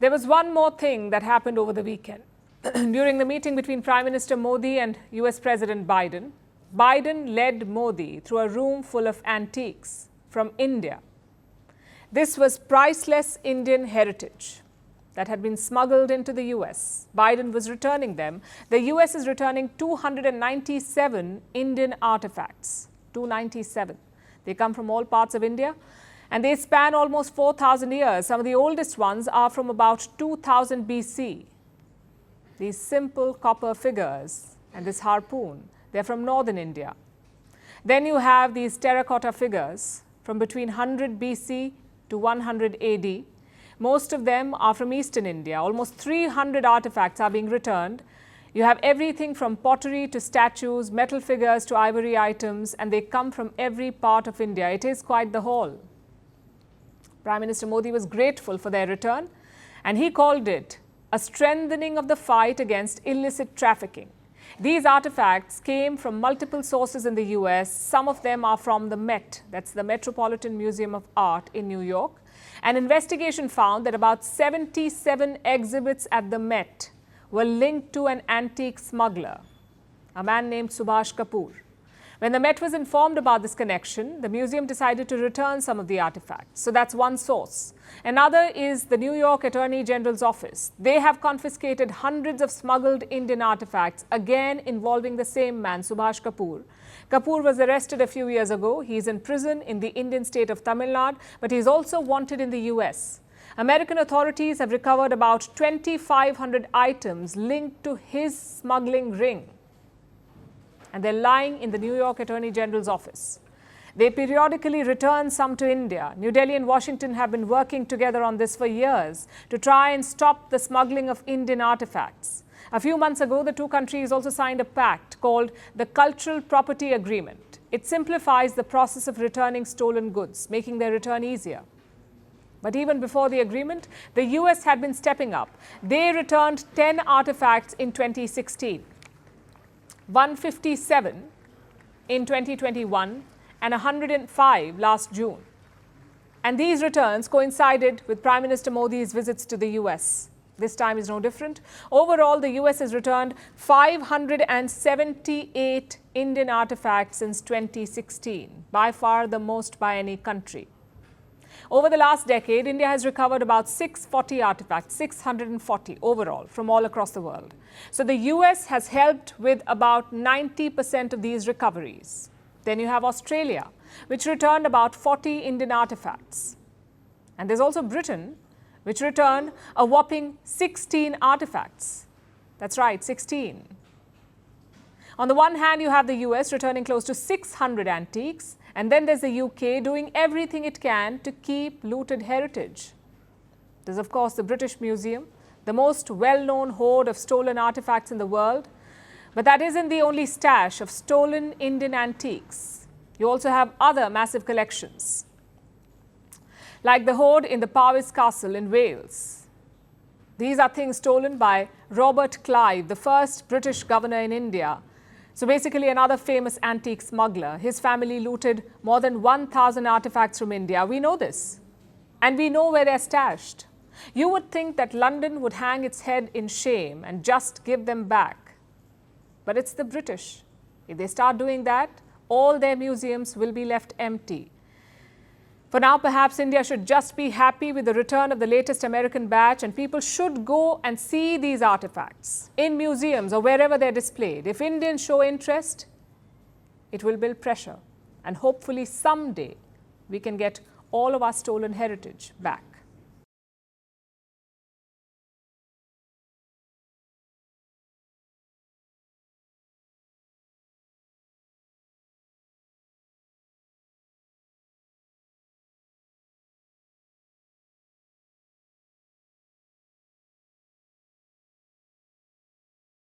There was one more thing that happened over the weekend. During the meeting between Prime Minister Modi and US President Biden, Biden led Modi through a room full of antiques from India. This was priceless Indian heritage that had been smuggled into the US. Biden was returning them. The US is returning 297 Indian artifacts. 297. They come from all parts of India and they span almost 4,000 years. Some of the oldest ones are from about 2000 BC. These simple copper figures and this harpoon, they're from northern India. Then you have these terracotta figures from between 100 BC to 100 AD. Most of them are from eastern India. Almost 300 artifacts are being returned. You have everything from pottery to statues, metal figures to ivory items, and they come from every part of India. It is quite the haul. Prime Minister Modi was grateful for their return, and he called it a strengthening of the fight against illicit trafficking. These artifacts came from multiple sources in the US. Some of them are from the Met, that's the Metropolitan Museum of Art in New York. An investigation found that about 77 exhibits at the Met were linked to an antique smuggler, a man named Subhash Kapoor. When the Met was informed about this connection, the museum decided to return some of the artifacts. So that's one source. Another is the New York Attorney General's office. They have confiscated hundreds of smuggled Indian artifacts, again involving the same man, Subhash Kapoor. Kapoor was arrested a few years ago. He is in prison in the Indian state of Tamil Nadu, but he is also wanted in the US. American authorities have recovered about 2,500 items linked to his smuggling ring. And they're lying in the New York Attorney General's office. They periodically return some to India. New Delhi and Washington have been working together on this for years to try and stop the smuggling of Indian artifacts. A few months ago, the two countries also signed a pact called the Cultural Property Agreement. It simplifies the process of returning stolen goods, making their return easier. But even before the agreement, the US had been stepping up. They returned 10 artifacts in 2016. 157 in 2021 and 105 last June. And these returns coincided with Prime Minister Modi's visits to the US. This time is no different. Overall, the US has returned 578 Indian artifacts since 2016, by far the most by any country. Over the last decade, India has recovered about 640 artifacts, 640 overall from all across the world. So the US has helped with about 90% of these recoveries. Then you have Australia, which returned about 40 Indian artifacts. And there's also Britain, which returned a whopping 16 artifacts. That's right, 16. On the one hand, you have the US returning close to 600 antiques. And then there's the UK doing everything it can to keep looted heritage. There's, of course, the British Museum, the most well-known hoard of stolen artifacts in the world. But that isn't the only stash of stolen Indian antiques. You also have other massive collections, like the hoard in the Powys Castle in Wales. These are things stolen by Robert Clive, the first British governor in India. So basically another famous antique smuggler. His family looted more than 1,000 artifacts from India. We know this. And we know where they're stashed. You would think that London would hang its head in shame and just give them back. But it's the British. If they start doing that, all their museums will be left empty. For now, perhaps India should just be happy with the return of the latest American batch, and people should go and see these artifacts in museums or wherever they're displayed. If Indians show interest, it will build pressure. And hopefully someday we can get all of our stolen heritage back.